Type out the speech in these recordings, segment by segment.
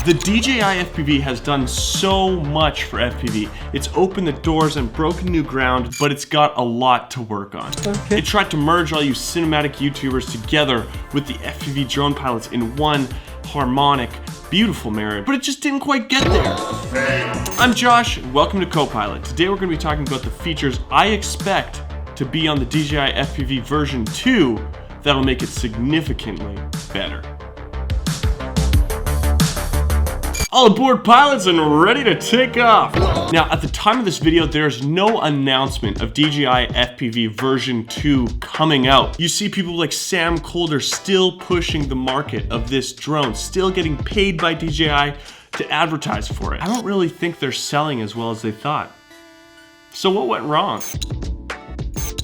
The DJI FPV has done so much for FPV. It's opened the doors and broken new ground, but it's got a lot to work on. Okay. It tried to merge all you cinematic YouTubers together with the FPV drone pilots in one harmonic, beautiful marriage, but it just didn't quite get there. I'm Josh, and welcome to CoPilot. Today we're going to be talking about the features I expect to be on the DJI FPV version 2 that'll make it significantly better. All aboard, pilots, and ready to take off. Now, at the time of this video, there's no announcement of DJI FPV version 2 coming out. You see people like Sam Kolder still pushing the market of this drone, still getting paid by DJI to advertise for it. I don't really think they're selling as well as they thought. So what went wrong?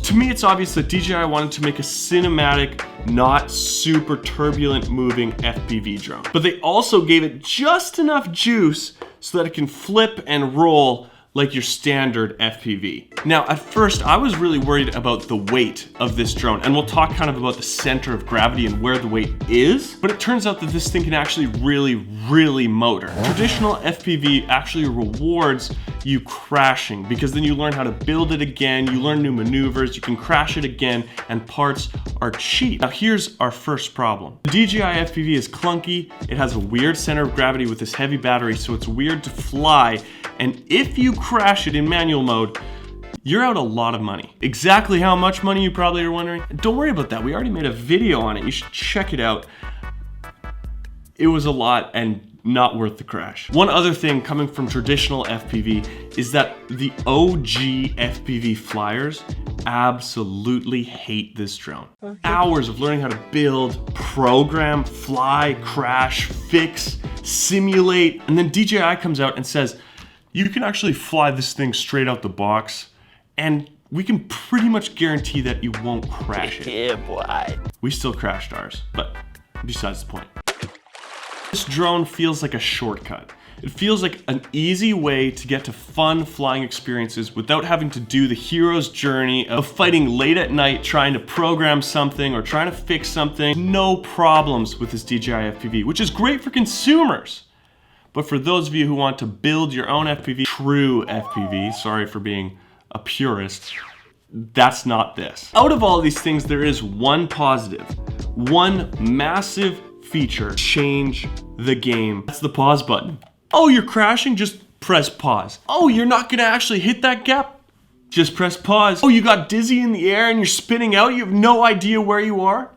To me, it's obvious that DJI wanted to make a cinematic, not super turbulent moving FPV drone. But they also gave it just enough juice so that it can flip and roll like your standard FPV. Now, at first, I was really worried about the weight of this drone, and we'll talk kind of about the center of gravity and where the weight is, but it turns out that this thing can actually really motor. Traditional FPV actually rewards you crashing because then you learn how to build it again, you learn new maneuvers, you can crash it again, and parts are cheap. Now, here's our first problem. The DJI FPV is clunky, it has a weird center of gravity with this heavy battery, so it's weird to fly, and if you crash it in manual mode, you're out a lot of money. Exactly how much money, you probably are wondering? Don't worry about that, we already made a video on it, you should check it out. It was a lot and not worth the crash. One other thing coming from traditional FPV is that the OG FPV flyers absolutely hate this drone. Okay. Hours of learning how to build, program, fly, crash, fix, simulate, and then DJI comes out and says, you can actually fly this thing straight out the box, and we can pretty much guarantee that you won't crash it. Yeah, boy. We still crashed ours, but besides the point. This drone feels like a shortcut. It feels like an easy way to get to fun flying experiences without having to do the hero's journey of fighting late at night trying to program something or trying to fix something. No problems with this DJI FPV, which is great for consumers. But for those of you who want to build your own FPV, true FPV, sorry for being a purist, that's not this. Out of all these things, there is one positive, one massive feature, change the game. That's the pause button. Oh, you're crashing? Just press pause. Oh, you're not gonna actually hit that gap? Just press pause. Oh, you got dizzy in the air and you're spinning out? You have no idea where you are?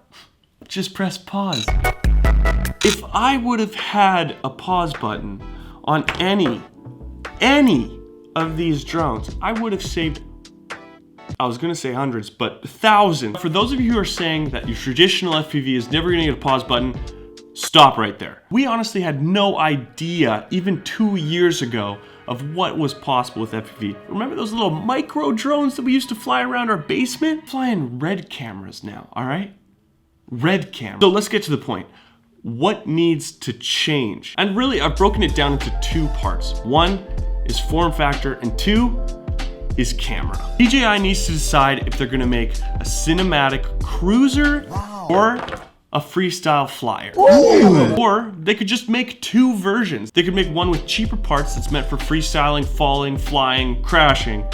Just press pause. If I would have had a pause button on any of these drones, I would have saved, I was gonna say hundreds, but thousands. For those of you who are saying that your traditional FPV is never gonna get a pause button, stop right there. We honestly had no idea, even 2 years ago, of what was possible with FPV. Remember those little micro drones that we used to fly around our basement? Flying red cameras now, all right? Red cameras. So let's get to the point. What needs to change? And really, I've broken it down into two parts. One is form factor, and two is camera. DJI needs to decide if they're gonna make a cinematic cruiser or a freestyle flyer. Ooh. Or they could just make two versions. They could make one with cheaper parts that's meant for freestyling, falling, flying, crashing,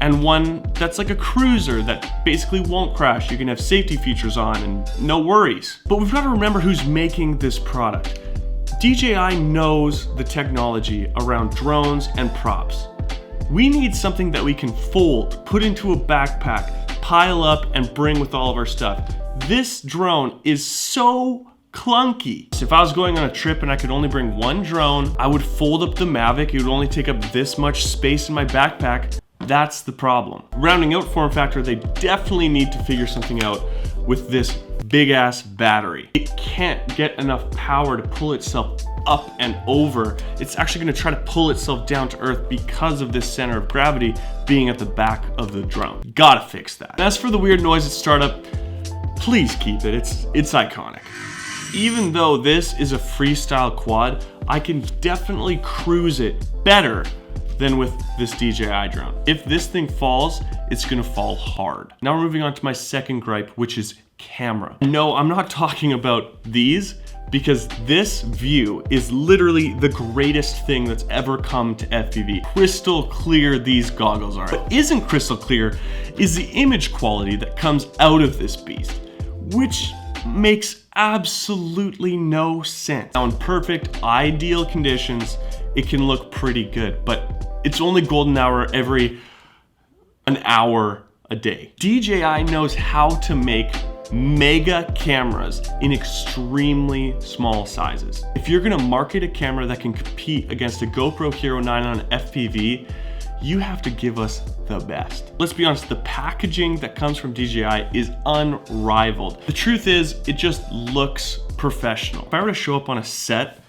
and one that's like a cruiser that basically won't crash. You can have safety features on and no worries. But we've got to remember who's making this product. DJI knows the technology around drones and props. We need something that we can fold, put into a backpack, pile up, and bring with all of our stuff. This drone is so clunky. If I was going on a trip and I could only bring one drone, I would fold up the Mavic. It would only take up this much space in my backpack. That's the problem. Rounding out form factor, they definitely need to figure something out with this big ass battery. It can't get enough power to pull itself up and over. It's actually gonna try to pull itself down to earth because of this center of gravity being at the back of the drone. Gotta fix that. And as for the weird noise at startup, please keep it, it's iconic. Even though this is a freestyle quad, I can definitely cruise it better than with this DJI drone. If this thing falls, it's gonna fall hard. Now we're moving on to my second gripe, which is camera. No, I'm not talking about these, because this view is literally the greatest thing that's ever come to FPV. Crystal clear these goggles are. What isn't crystal clear is the image quality that comes out of this beast, which makes absolutely no sense. Now in perfect, ideal conditions, it can look pretty good, but it's only golden hour every an hour a day. DJI knows how to make mega cameras in extremely small sizes. If you're gonna market a camera that can compete against a GoPro Hero 9 on FPV, you have to give us the best. Let's be honest, the packaging that comes from DJI is unrivaled. The truth is, it just looks professional. If I were to show up on a set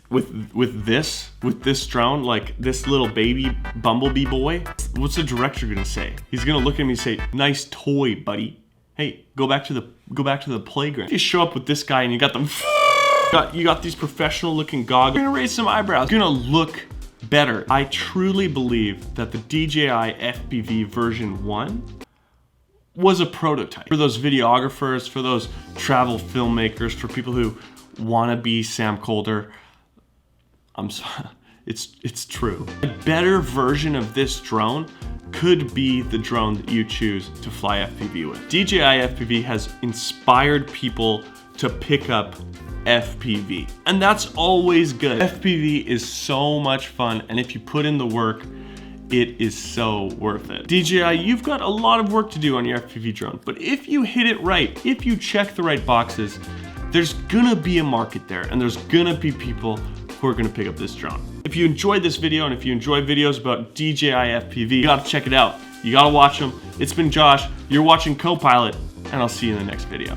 with this drone, like this little baby bumblebee boy, what's the director gonna say? He's gonna look at me and say, "Nice toy, buddy. Hey, go back to the playground." You show up with this guy and you got them. You got these professional looking goggles. You're gonna raise some eyebrows. You're gonna look better. I truly believe that the DJI FPV version 1 was a prototype for those videographers, for those travel filmmakers, for people who wanna be Sam Kolder. I'm sorry, it's true. A better version of this drone could be the drone that you choose to fly FPV with. DJI FPV has inspired people to pick up FPV, and that's always good. FPV is so much fun, and if you put in the work, it is so worth it. DJI, you've got a lot of work to do on your FPV drone, but if you hit it right, if you check the right boxes, there's gonna be a market there, and there's gonna be people who are gonna pick up this drone. If you enjoyed this video, and if you enjoy videos about DJI FPV, you gotta check it out. You gotta watch them. It's been Josh, you're watching CoPilot, and I'll see you in the next video.